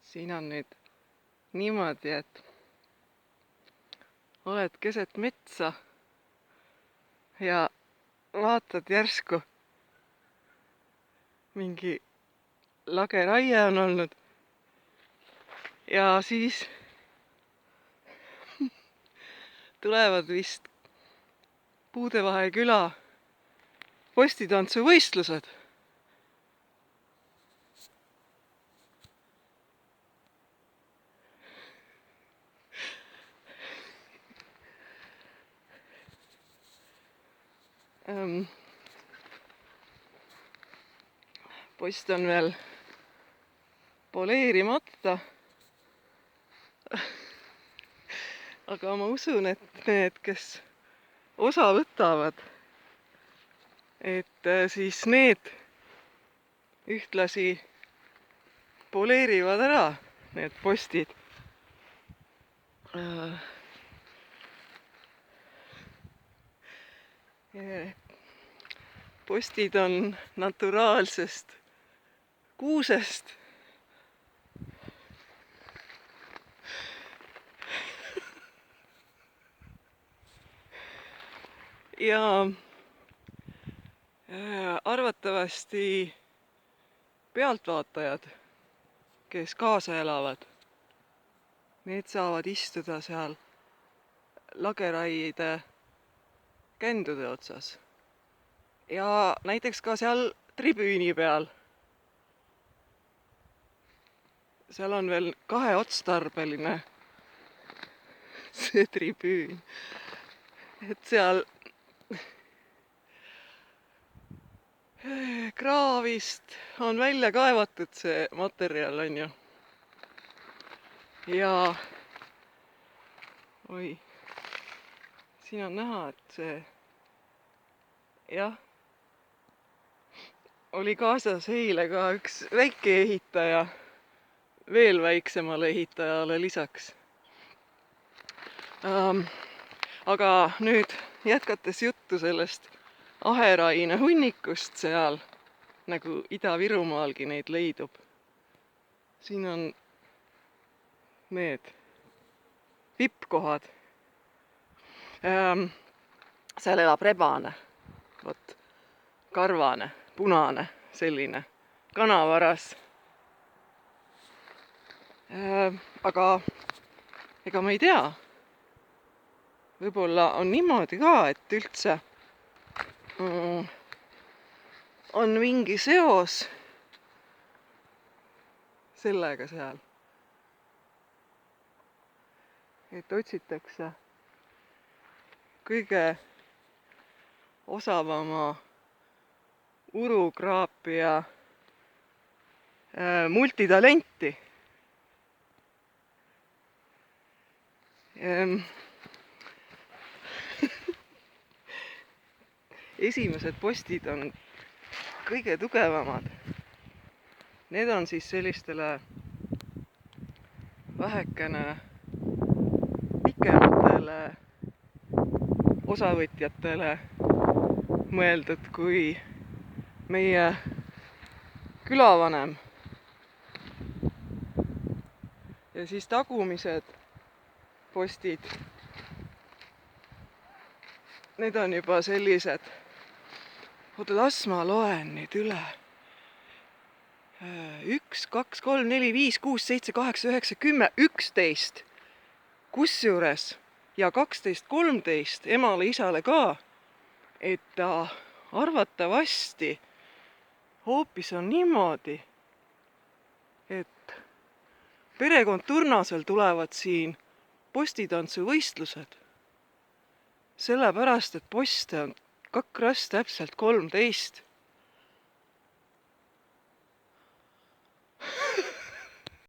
siin on nüüd niimoodi, et oled keset metsa ja vaatad järsku mingi lageraie on olnud ja siis tulevad vist Puudevahe küla postitantsuvõistlused. Post on veel poleerimata. Aga ma usun, et need, kes osa võtavad, et siis need ühtlasi poleerivad ära need postid. Postid on naturaalsest kuusest. Ja arvatavasti pealtvaatajad, kes kaasa elavad, need saavad istuda seal lageraide kändude otsas. Ja näiteks ka seal tribüüni peal. Seal on veel kaheotstarbeline see tribüün. Et seal kraavist on välja kaevatud see materjal, on ju. Ja siin on näha, et see oli kaasas eile ka üks väike ehitaja veel väiksemale ehitajale lisaks. Aga nüüd jätkates juttu sellest aheraine hunnikust seal, nagu Ida-Virumaalgi neid leidub. Siin on need vippkohad. Seal elab rebane, karvane, punane, selline kanavaras. Aga ega ma ei tea, võib-olla on niimoodi ka, et üldse on mingi seos sellega seal, et otsitakse kõige osavama urukraapia multitalenti. Esimesed postid on kõige tugevamad. Need on siis sellistele vähekene pikematele osavõtjatele mõeldud kui meie külavanem. Ja siis tagumised postid, need on juba sellised, las ma loen nüüd üle. 1, 2, 3, 4, 5, 6, 7, 8, 9, 10, 11. Kusjuures ja 12, 13 emale isale ka, et ta arvatavasti hoopis on niimoodi, et perekond Turnasel tulevad siin postitantsuvõistlused. Sellepärast, et poste on kakras täpselt 13.